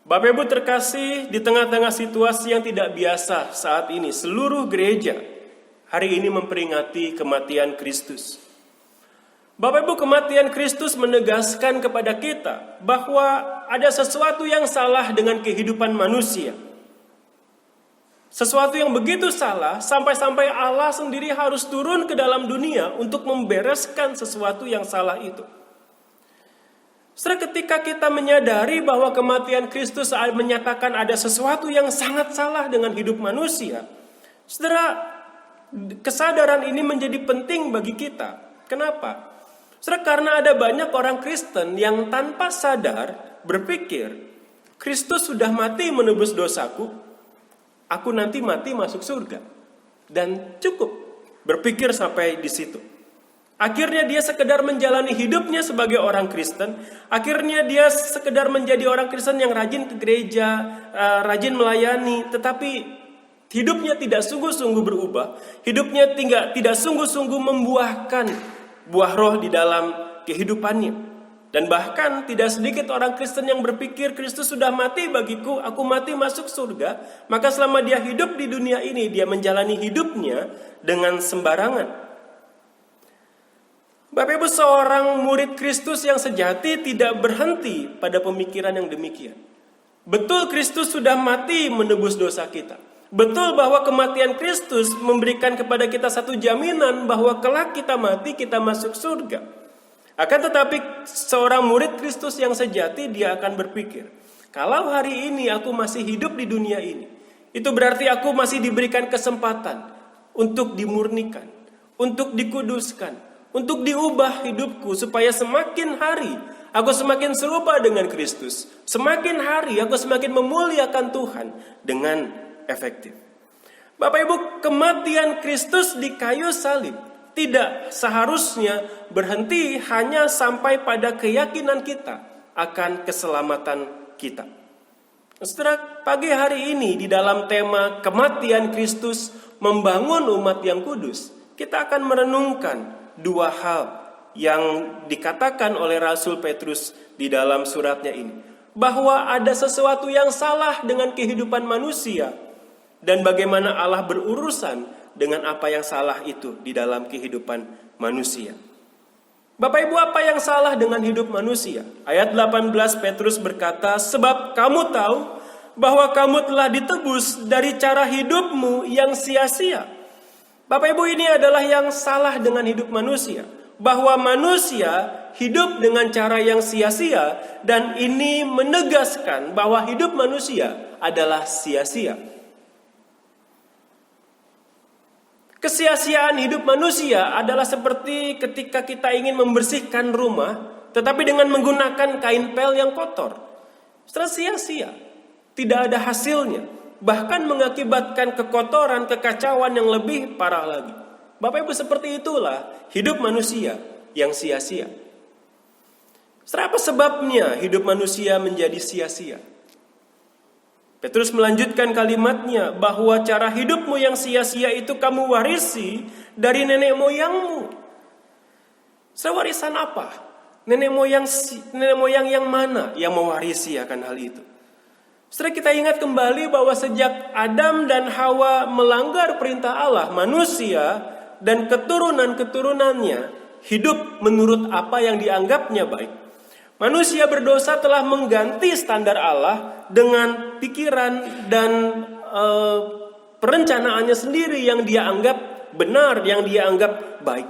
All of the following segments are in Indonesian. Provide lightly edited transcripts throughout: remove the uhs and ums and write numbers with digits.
Bapak Ibu terkasih, di tengah-tengah situasi yang tidak biasa saat ini, seluruh gereja hari ini memperingati kematian Kristus. Bapak Ibu, kematian Kristus menegaskan kepada kita bahwa ada sesuatu yang salah dengan kehidupan manusia. Sesuatu yang begitu salah sampai-sampai Allah sendiri harus turun ke dalam dunia untuk membereskan sesuatu yang salah itu. Setelah ketika kita menyadari bahwa kematian Kristus menyatakan ada sesuatu yang sangat salah dengan hidup manusia, saudara, kesadaran ini menjadi penting bagi kita. Kenapa? Saudara, karena ada banyak orang Kristen yang tanpa sadar berpikir, Kristus sudah mati menebus dosaku, aku nanti mati masuk surga. Dan cukup berpikir sampai di situ. Akhirnya dia sekedar menjalani hidupnya sebagai orang Kristen. Akhirnya dia sekedar menjadi orang Kristen yang rajin ke gereja, rajin melayani. Tetapi hidupnya tidak sungguh-sungguh berubah. Hidupnya tidak sungguh-sungguh membuahkan buah roh di dalam kehidupannya. Dan bahkan tidak sedikit orang Kristen yang berpikir Kristus sudah mati bagiku, aku mati masuk surga. Maka selama dia hidup di dunia ini, dia menjalani hidupnya dengan sembarangan. Bapak Ibu, seorang murid Kristus yang sejati tidak berhenti pada pemikiran yang demikian. Betul Kristus sudah mati menebus dosa kita. Betul bahwa kematian Kristus memberikan kepada kita satu jaminan bahwa kelak kita mati, kita masuk surga. Akan tetapi seorang murid Kristus yang sejati dia akan berpikir, kalau hari ini aku masih hidup di dunia ini, itu berarti aku masih diberikan kesempatan untuk dimurnikan, untuk dikuduskan, untuk diubah hidupku supaya semakin hari aku semakin serupa dengan Kristus. Semakin hari aku semakin memuliakan Tuhan dengan efektif. Bapak Ibu, kematian Kristus di kayu salib tidak seharusnya berhenti hanya sampai pada keyakinan kita akan keselamatan kita. Saudara, pagi hari ini di dalam tema kematian Kristus membangun umat yang kudus, kita akan merenungkan dua hal yang dikatakan oleh Rasul Petrus di dalam suratnya ini. Bahwa ada sesuatu yang salah dengan kehidupan manusia dan bagaimana Allah berurusan dengan apa yang salah itu di dalam kehidupan manusia. Bapak Ibu, apa yang salah dengan hidup manusia? Ayat 18 Petrus berkata, sebab kamu tahu bahwa kamu telah ditebus dari cara hidupmu yang sia-sia. Bapak Ibu, ini adalah yang salah dengan hidup manusia. Bahwa manusia hidup dengan cara yang sia-sia. Dan ini menegaskan bahwa hidup manusia adalah sia-sia. Kesia-siaan hidup manusia adalah seperti ketika kita ingin membersihkan rumah, tetapi dengan menggunakan kain pel yang kotor. Setelah sia-sia, tidak ada hasilnya. Bahkan mengakibatkan kekotoran, kekacauan yang lebih parah lagi. Bapak Ibu, seperti itulah hidup manusia yang sia-sia. Apa sebabnya hidup manusia menjadi sia-sia? Petrus melanjutkan kalimatnya bahwa cara hidupmu yang sia-sia itu kamu warisi dari nenek moyangmu. Warisan apa? Nenek moyang yang mana yang mewarisi akan hal itu? Setelah kita ingat kembali bahwa sejak Adam dan Hawa melanggar perintah Allah, manusia dan keturunan-keturunannya hidup menurut apa yang dianggapnya baik. Manusia berdosa telah mengganti standar Allah dengan pikiran dan perencanaannya sendiri yang dia anggap benar, yang dia anggap baik.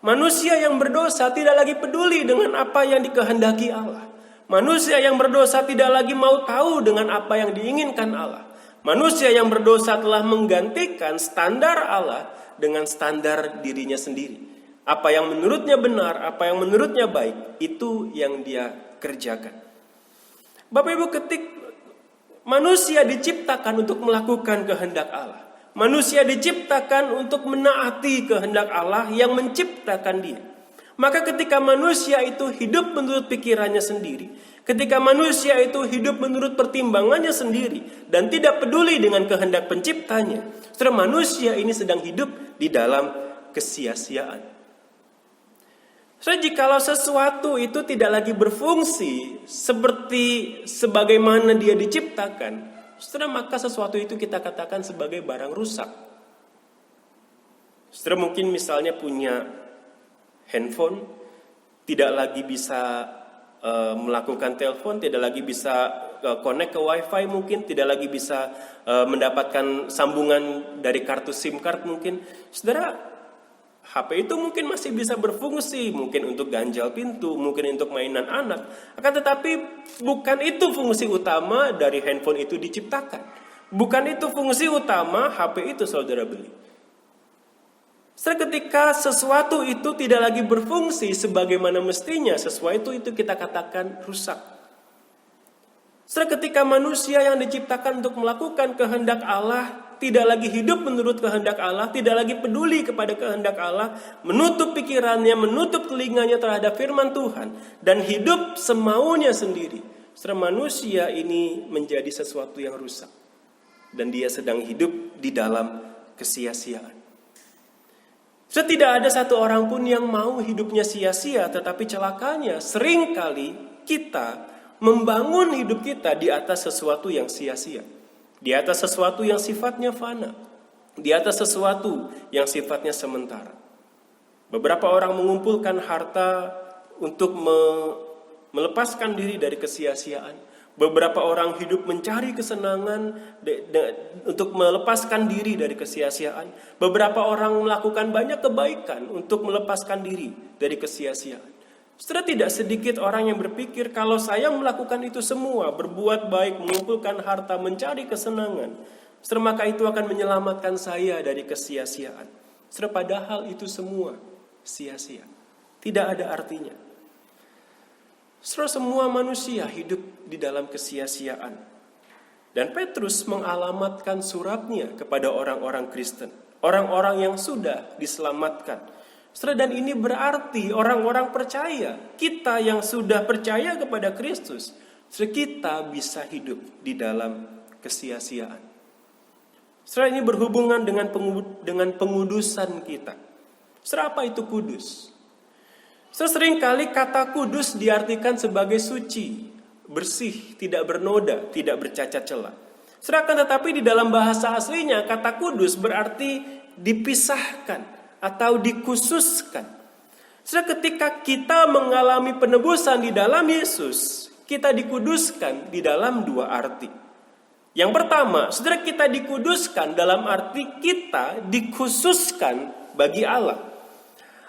Manusia yang berdosa tidak lagi peduli dengan apa yang dikehendaki Allah. Manusia yang berdosa tidak lagi mau tahu dengan apa yang diinginkan Allah. Manusia yang berdosa telah menggantikan standar Allah dengan standar dirinya sendiri. Apa yang menurutnya benar, apa yang menurutnya baik, itu yang dia kerjakan. Bapak Ibu, manusia diciptakan untuk melakukan kehendak Allah. Manusia diciptakan untuk menaati kehendak Allah yang menciptakan dia. Maka ketika manusia itu hidup menurut pikirannya sendiri, ketika manusia itu hidup menurut pertimbangannya sendiri dan tidak peduli dengan kehendak penciptanya, saudara, manusia ini sedang hidup di dalam kesia-siaan. So, jikalau sesuatu itu tidak lagi berfungsi seperti sebagaimana dia diciptakan, saudara, maka sesuatu itu kita katakan sebagai barang rusak. Saudara mungkin misalnya punya handphone, tidak lagi bisa melakukan telepon, tidak lagi bisa connect ke wifi mungkin, tidak lagi bisa mendapatkan sambungan dari kartu SIM card mungkin. Saudara, HP itu mungkin masih bisa berfungsi, mungkin untuk ganjal pintu, mungkin untuk mainan anak. Akan tetapi bukan itu fungsi utama dari handphone itu diciptakan. Bukan itu fungsi utama HP itu saudara beli. Ketika sesuatu itu tidak lagi berfungsi sebagaimana mestinya, sesuatu itu kita katakan rusak. Ketika manusia yang diciptakan untuk melakukan kehendak Allah tidak lagi hidup menurut kehendak Allah, tidak lagi peduli kepada kehendak Allah, menutup pikirannya, menutup telinganya terhadap firman Tuhan, dan hidup semaunya sendiri, manusia ini menjadi sesuatu yang rusak. Dan dia sedang hidup di dalam kesia-siaan. Tidak ada satu orang pun yang mau hidupnya sia-sia, tetapi celakanya seringkali kita membangun hidup kita di atas sesuatu yang sia-sia, di atas sesuatu yang sifatnya fana, di atas sesuatu yang sifatnya sementara. Beberapa orang mengumpulkan harta untuk melepaskan diri dari kesia-siaan. Beberapa orang hidup mencari kesenangan untuk melepaskan diri dari kesia-siaan. Beberapa orang melakukan banyak kebaikan untuk melepaskan diri dari kesia-siaan. Setelah tidak sedikit orang yang berpikir, kalau saya melakukan itu semua, berbuat baik, mengumpulkan harta, mencari kesenangan, maka itu akan menyelamatkan saya dari kesia-siaan. Padahal itu semua sia-sia, tidak ada artinya. Semua manusia hidup di dalam kesia-siaan. Dan Petrus mengalamatkan suratnya kepada orang-orang Kristen, orang-orang yang sudah diselamatkan. Dan ini berarti orang-orang percaya, kita yang sudah percaya kepada Kristus, kita bisa hidup di dalam kesia-siaan. Ini berhubungan dengan pengudusan kita. Apa itu kudus? Seringkali kata kudus diartikan sebagai suci, bersih, tidak bernoda, tidak bercacat celah. Tetapi di dalam bahasa aslinya kata kudus berarti dipisahkan atau dikhususkan. Ketika kita mengalami penebusan di dalam Yesus, kita dikuduskan di dalam dua arti. Yang pertama, kita dikuduskan dalam arti kita dikhususkan bagi Allah.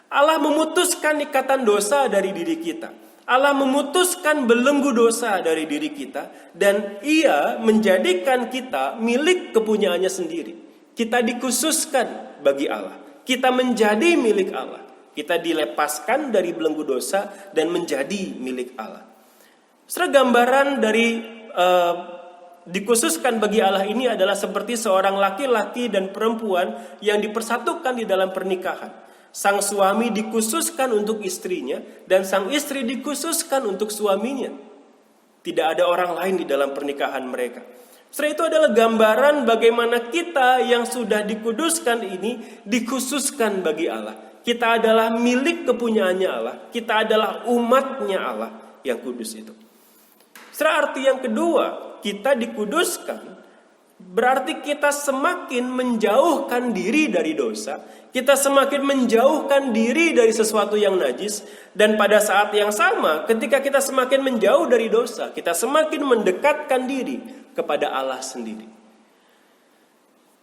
Allah memutuskan ikatan dosa dari diri kita. Allah memutuskan belenggu dosa dari diri kita. Dan Ia menjadikan kita milik kepunyaannya sendiri. Kita dikhususkan bagi Allah. Kita menjadi milik Allah. Kita dilepaskan dari belenggu dosa dan menjadi milik Allah. Gambaran dari dikhususkan bagi Allah ini adalah seperti seorang laki-laki dan perempuan yang dipersatukan di dalam pernikahan. Sang suami dikhususkan untuk istrinya dan sang istri dikhususkan untuk suaminya. Tidak ada orang lain di dalam pernikahan mereka. Itu adalah gambaran bagaimana kita yang sudah dikuduskan ini dikhususkan bagi Allah. Kita adalah milik kepunyaannya Allah. Kita adalah umatnya Allah yang kudus itu. Arti yang kedua, kita dikuduskan berarti kita semakin menjauhkan diri dari dosa, kita semakin menjauhkan diri dari sesuatu yang najis, dan pada saat yang sama ketika kita semakin menjauh dari dosa, kita semakin mendekatkan diri kepada Allah sendiri.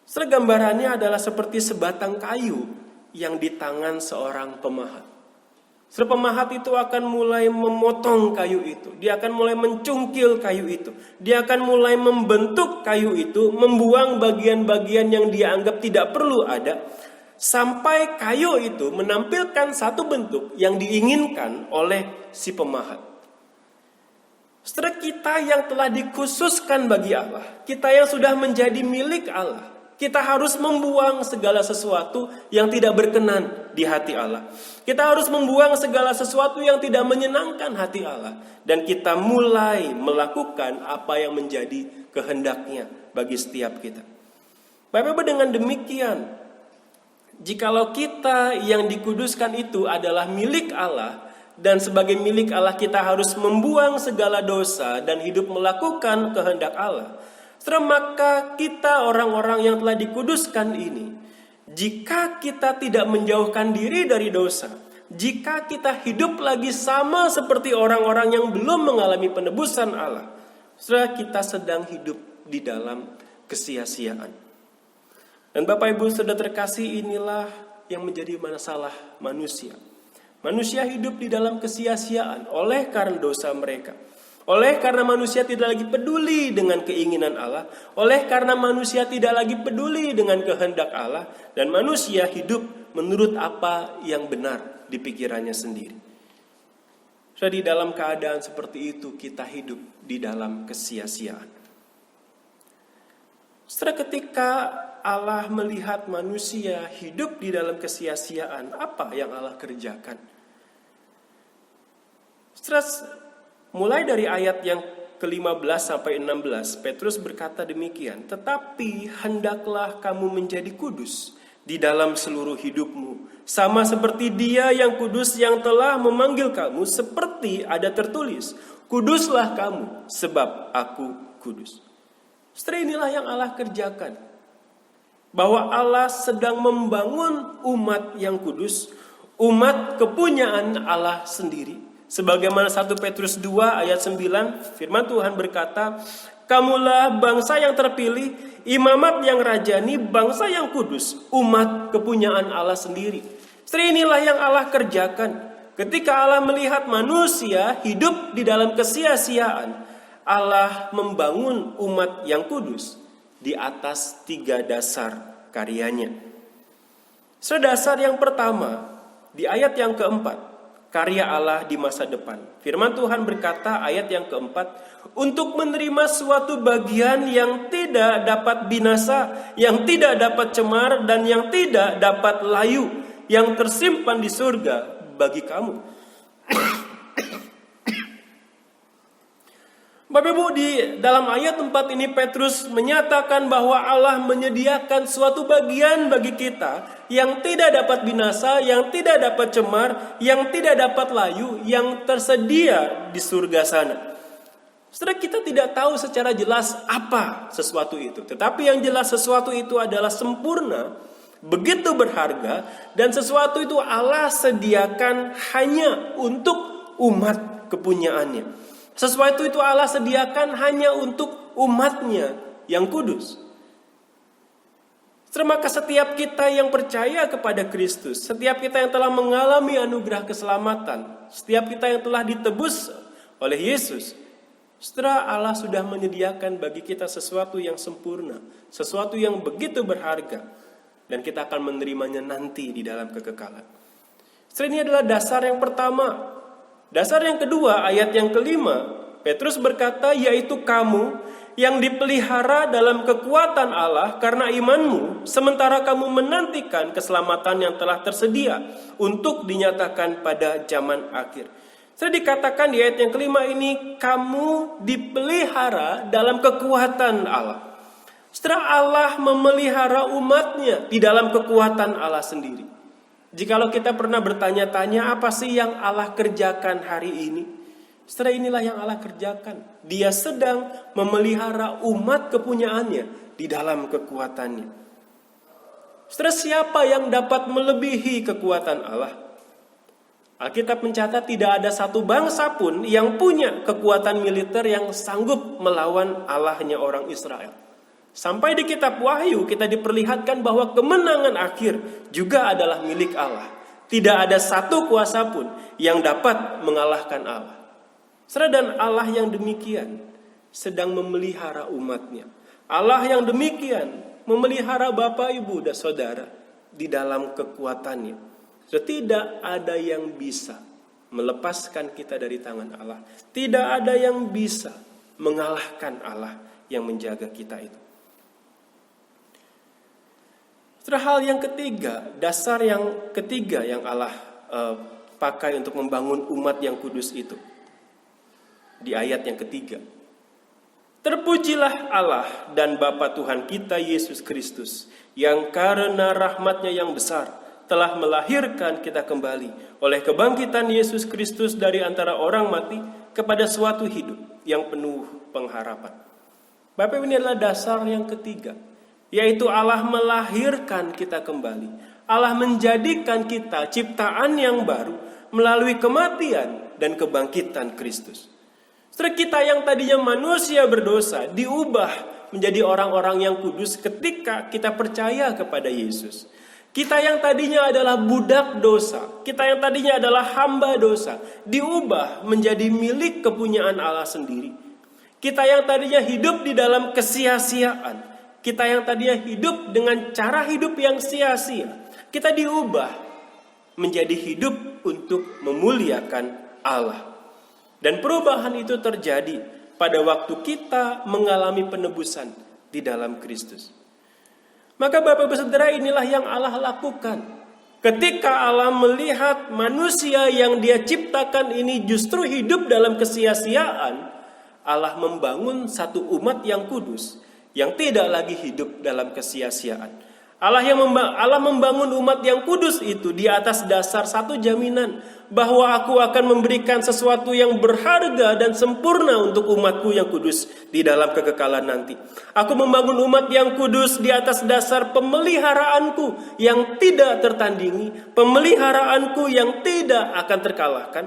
Gambarannya adalah seperti sebatang kayu yang di tangan seorang pemahat. Pemahat itu akan mulai memotong kayu itu. Dia akan mulai mencungkil kayu itu. Dia akan mulai membentuk kayu itu, membuang bagian-bagian yang dia anggap tidak perlu ada, sampai kayu itu menampilkan satu bentuk yang diinginkan oleh si pemahat. Setelah kita yang telah dikhususkan bagi Allah, kita yang sudah menjadi milik Allah, kita harus membuang segala sesuatu yang tidak berkenan di hati Allah. Kita harus membuang segala sesuatu yang tidak menyenangkan hati Allah. Dan kita mulai melakukan apa yang menjadi kehendaknya bagi setiap kita. Bapak-Ibu, dengan demikian, jikalau kita yang dikuduskan itu adalah milik Allah, dan sebagai milik Allah kita harus membuang segala dosa dan hidup melakukan kehendak Allah. Maka kita orang-orang yang telah dikuduskan ini, jika kita tidak menjauhkan diri dari dosa, jika kita hidup lagi sama seperti orang-orang yang belum mengalami penebusan Allah, saudara, kita sedang hidup di dalam kesia-siaan. Dan Bapak Ibu Saudara terkasih, inilah yang menjadi masalah manusia. Manusia hidup di dalam kesia-siaan oleh karena dosa mereka. Oleh karena manusia tidak lagi peduli dengan keinginan Allah, oleh karena manusia tidak lagi peduli dengan kehendak Allah, dan manusia hidup menurut apa yang benar di pikirannya sendiri. Jadi dalam keadaan seperti itu kita hidup di dalam kesia-siaan. Setelah ketika Allah melihat manusia hidup di dalam kesia-siaan, apa yang Allah kerjakan? Setelah mulai dari ayat yang ke-15 sampai 16, Petrus berkata demikian, "Tetapi hendaklah kamu menjadi kudus di dalam seluruh hidupmu, sama seperti Dia yang kudus yang telah memanggil kamu, seperti ada tertulis, kuduslah kamu sebab aku kudus." Setelah inilah yang Allah kerjakan, bahwa Allah sedang membangun umat yang kudus, umat kepunyaan Allah sendiri. Sebagaimana 1 Petrus 2 ayat 9, firman Tuhan berkata, "Kamulah bangsa yang terpilih, imamat yang rajani, bangsa yang kudus, umat kepunyaan Allah sendiri." Setelah inilah yang Allah kerjakan. Ketika Allah melihat manusia hidup di dalam kesia-siaan, Allah membangun umat yang kudus di atas 3 dasar karyanya. Dasar yang pertama, di ayat yang keempat, karya Allah di masa depan. Firman Tuhan berkata ayat yang keempat, "Untuk menerima suatu bagian yang tidak dapat binasa, yang tidak dapat cemar, dan yang tidak dapat layu, yang tersimpan di surga bagi kamu." Bapak Ibu, di dalam ayat 4 ini Petrus menyatakan bahwa Allah menyediakan suatu bagian bagi kita yang tidak dapat binasa, yang tidak dapat cemar, yang tidak dapat layu, yang tersedia di surga sana. Setelah kita tidak tahu secara jelas apa sesuatu itu, tetapi yang jelas sesuatu itu adalah sempurna, begitu berharga, dan sesuatu itu Allah sediakan hanya untuk umat kepunyaannya. Sesuatu itu Allah sediakan hanya untuk umatnya yang kudus. Maka setiap kita yang percaya kepada Kristus, setiap kita yang telah mengalami anugerah keselamatan, setiap kita yang telah ditebus oleh Yesus, setelah Allah sudah menyediakan bagi kita sesuatu yang sempurna, sesuatu yang begitu berharga, dan kita akan menerimanya nanti di dalam kekekalan. Setelah ini adalah dasar yang pertama. Dasar yang kedua, ayat yang kelima, Petrus berkata, "Yaitu kamu yang dipelihara dalam kekuatan Allah karena imanmu, sementara kamu menantikan keselamatan yang telah tersedia untuk dinyatakan pada zaman akhir." Saya dikatakan di ayat yang kelima ini, kamu dipelihara dalam kekuatan Allah. Setelah Allah memelihara umatnya di dalam kekuatan Allah sendiri. Jikalau kita pernah bertanya-tanya apa sih yang Allah kerjakan hari ini? Setelah inilah yang Allah kerjakan. Dia sedang memelihara umat kepunyaannya di dalam kekuatannya. Setelah siapa yang dapat melebihi kekuatan Allah? Alkitab mencatat tidak ada satu bangsa pun yang punya kekuatan militer yang sanggup melawan Allahnya orang Israel. Sampai di kitab Wahyu kita diperlihatkan bahwa kemenangan akhir juga adalah milik Allah. Tidak ada satu kuasa pun yang dapat mengalahkan Allah. Dan Allah yang demikian sedang memelihara umatnya. Allah yang demikian memelihara Bapak, Ibu, dan Saudara di dalam kekuatannya. Tidak ada yang bisa melepaskan kita dari tangan Allah. Tidak ada yang bisa mengalahkan Allah yang menjaga kita itu. Hal yang ketiga, dasar yang ketiga yang Allah pakai untuk membangun umat yang kudus itu. Di ayat yang ketiga. "Terpujilah Allah dan Bapa Tuhan kita Yesus Kristus, yang karena rahmat-Nya yang besar telah melahirkan kita kembali oleh kebangkitan Yesus Kristus dari antara orang mati kepada suatu hidup yang penuh pengharapan. Bapak, ini adalah dasar yang ketiga, yaitu Allah melahirkan kita kembali. Allah menjadikan kita ciptaan yang baru melalui kematian dan kebangkitan Kristus. Setelah kita yang tadinya manusia berdosa diubah menjadi orang-orang yang kudus ketika kita percaya kepada Yesus. Kita yang tadinya adalah budak dosa, kita yang tadinya adalah hamba dosa, diubah menjadi milik kepunyaan Allah sendiri. Kita yang tadinya hidup di dalam kesia-siaan, kita yang tadinya hidup dengan cara hidup yang sia-sia, kita diubah menjadi hidup untuk memuliakan Allah. Dan perubahan itu terjadi pada waktu kita mengalami penebusan di dalam Kristus. Maka Bapak Ibu Saudara, inilah yang Allah lakukan. Ketika Allah melihat manusia yang Dia ciptakan ini justru hidup dalam kesia-siaan, Allah membangun satu umat yang kudus yang tidak lagi hidup dalam kesia-siaan. Allah membangun umat yang kudus itu di atas dasar satu jaminan bahwa aku akan memberikan sesuatu yang berharga dan sempurna untuk umatku yang kudus di dalam kekekalan nanti. Aku membangun umat yang kudus di atas dasar pemeliharaanku yang tidak tertandingi, pemeliharaanku yang tidak akan terkalahkan.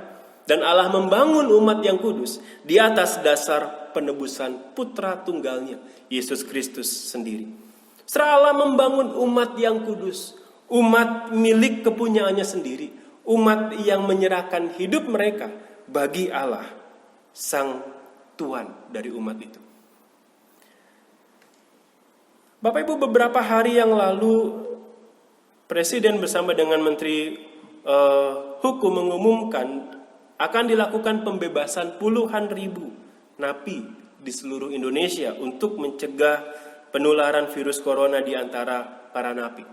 Dan Allah membangun umat yang kudus di atas dasar penebusan putra tunggalnya, Yesus Kristus sendiri. Setelah Allah membangun umat yang kudus, umat milik kepunyaannya sendiri, umat yang menyerahkan hidup mereka bagi Allah, Sang Tuan dari umat itu. Bapak Ibu, beberapa hari yang lalu Presiden bersama dengan Menteri Hukum mengumumkan akan dilakukan pembebasan puluhan ribu napi di seluruh Indonesia untuk mencegah penularan virus corona di antara para napi.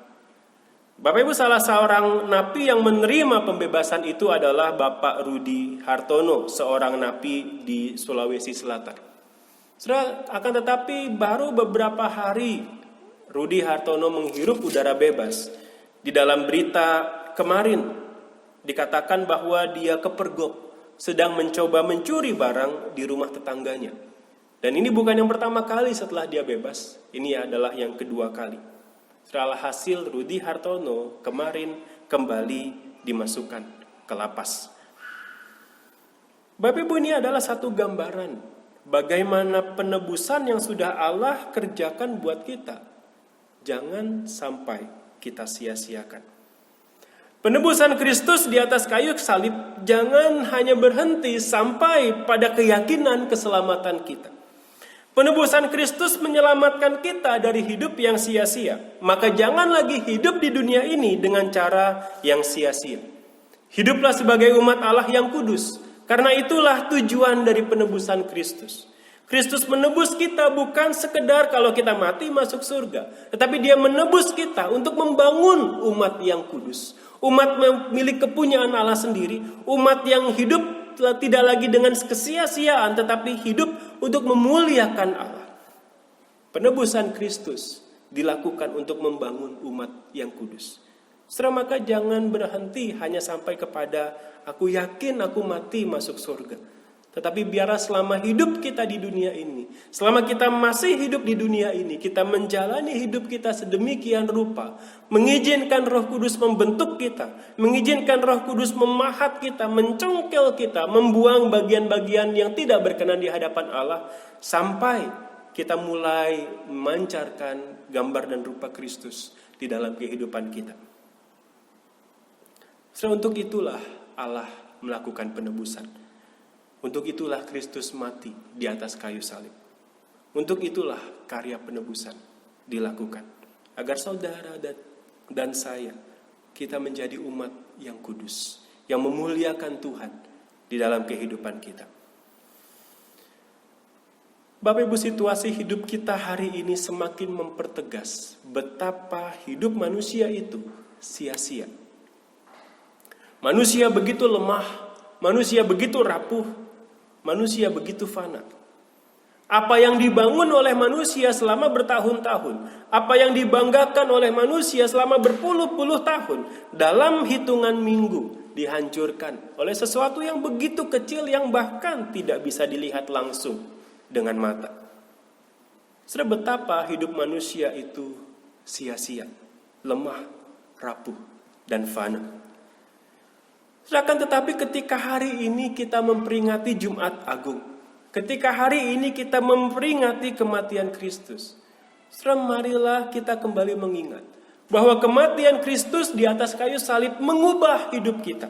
Bapak Ibu, salah seorang napi yang menerima pembebasan itu adalah Bapak Rudi Hartono, seorang napi di Sulawesi Selatan. Akan tetapi baru beberapa hari Rudi Hartono menghirup udara bebas. Di dalam berita kemarin dikatakan bahwa dia kepergok sedang mencoba mencuri barang di rumah tetangganya. Dan ini bukan yang pertama kali setelah dia bebas, ini adalah yang kedua kali. Setelah hasil Rudi Hartono kemarin kembali dimasukkan ke lapas. Bapak Ibu, ini adalah satu gambaran bagaimana penebusan yang sudah Allah kerjakan buat kita. Jangan sampai kita sia-siakan. Penebusan Kristus di atas kayu salib jangan hanya berhenti sampai pada keyakinan keselamatan kita. Penebusan Kristus menyelamatkan kita dari hidup yang sia-sia. Maka jangan lagi hidup di dunia ini dengan cara yang sia-sia. Hiduplah sebagai umat Allah yang kudus. Karena itulah tujuan dari penebusan Kristus. Kristus menebus kita bukan sekedar kalau kita mati masuk surga. Tetapi Dia menebus kita untuk membangun umat yang kudus. Umat milik kepunyaan Allah sendiri. Umat yang hidup tidak lagi dengan kesia-siaan, tetapi hidup untuk memuliakan Allah. Penebusan Kristus dilakukan untuk membangun umat yang kudus. Setelah maka jangan berhenti hanya sampai kepada aku yakin aku mati masuk surga. Tetapi biarlah selama hidup kita di dunia ini, selama kita masih hidup di dunia ini, kita menjalani hidup kita sedemikian rupa, mengizinkan Roh Kudus membentuk kita, mengizinkan Roh Kudus memahat kita, mencongkel kita, membuang bagian-bagian yang tidak berkenan di hadapan Allah, sampai kita mulai memancarkan gambar dan rupa Kristus di dalam kehidupan kita. Untuk itulah Allah melakukan penebusan. Untuk itulah Kristus mati di atas kayu salib. Untuk itulah karya penebusan dilakukan. Agar saudara dan saya, kita menjadi umat yang kudus. Yang memuliakan Tuhan di dalam kehidupan kita. Bapak Ibu, situasi hidup kita hari ini semakin mempertegas betapa hidup manusia itu sia-sia. Manusia begitu lemah, manusia begitu rapuh, manusia begitu fana. Apa yang dibangun oleh manusia selama bertahun-tahun, apa yang dibanggakan oleh manusia selama berpuluh-puluh tahun, dalam hitungan minggu dihancurkan oleh sesuatu yang begitu kecil yang bahkan tidak bisa dilihat langsung dengan mata. Saudara, betapa hidup manusia itu sia-sia, lemah, rapuh, dan fana. Akan tetapi ketika hari ini kita memperingati Jumat Agung, ketika hari ini kita memperingati kematian Kristus, saudara, marilah kita kembali mengingat bahwa kematian Kristus di atas kayu salib mengubah hidup kita.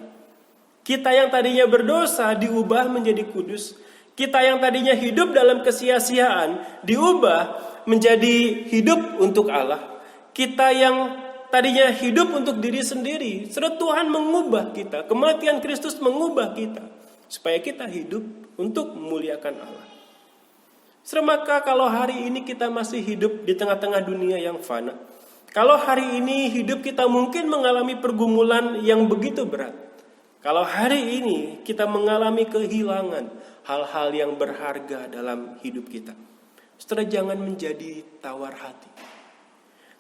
Kita yang tadinya berdosa diubah menjadi kudus. Kita yang tadinya hidup dalam kesia-siaan diubah menjadi hidup untuk Allah. Kita yang tadinya hidup untuk diri sendiri, saudara, Tuhan mengubah kita. Kematian Kristus mengubah kita supaya kita hidup untuk memuliakan Allah. Saudara, maka kalau hari ini kita masih hidup di tengah-tengah dunia yang fana, kalau hari ini hidup kita mungkin mengalami pergumulan yang begitu berat, kalau hari ini kita mengalami kehilangan hal-hal yang berharga dalam hidup kita, saudara, jangan menjadi tawar hati.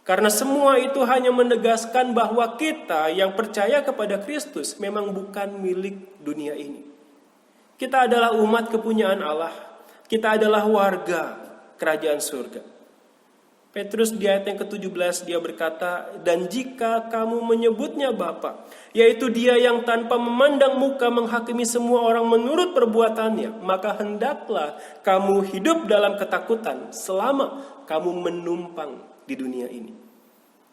Karena semua itu hanya menegaskan bahwa kita yang percaya kepada Kristus memang bukan milik dunia ini. Kita adalah umat kepunyaan Allah. Kita adalah warga kerajaan surga. Petrus di ayat yang ke-17 dia berkata, dan jika kamu menyebutnya Bapa, yaitu Dia yang tanpa memandang muka menghakimi semua orang menurut perbuatannya, maka hendaklah kamu hidup dalam ketakutan selama kamu menumpang di dunia ini.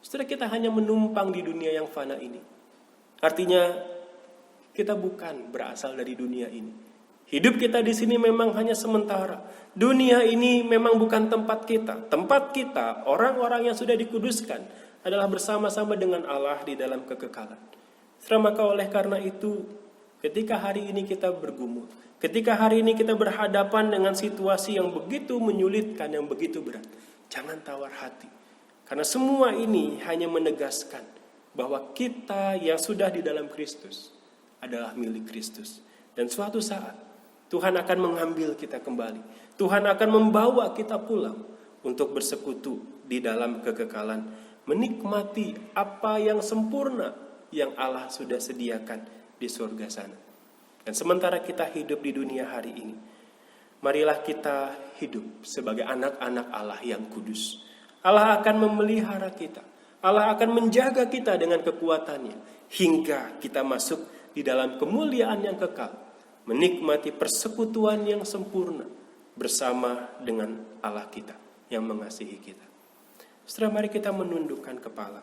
Saudara, kita hanya menumpang di dunia yang fana ini. Artinya kita bukan berasal dari dunia ini. Hidup kita di sini memang hanya sementara. Dunia ini memang bukan tempat kita. Tempat kita, orang-orang yang sudah dikuduskan, adalah bersama-sama dengan Allah di dalam kekekalan. Maka oleh karena itu, ketika hari ini kita bergumul, ketika hari ini kita berhadapan dengan situasi yang begitu menyulitkan, yang begitu berat, jangan tawar hati. Karena semua ini hanya menegaskan bahwa kita yang sudah di dalam Kristus adalah milik Kristus. Dan suatu saat Tuhan akan mengambil kita kembali. Tuhan akan membawa kita pulang untuk bersekutu di dalam kekekalan, menikmati apa yang sempurna yang Allah sudah sediakan di surga sana. Dan sementara kita hidup di dunia hari ini, marilah kita hidup sebagai anak-anak Allah yang kudus. Allah akan memelihara kita. Allah akan menjaga kita dengan kekuatannya hingga kita masuk di dalam kemuliaan yang kekal, menikmati persekutuan yang sempurna bersama dengan Allah kita yang mengasihi kita. Setelah mari kita menundukkan kepala.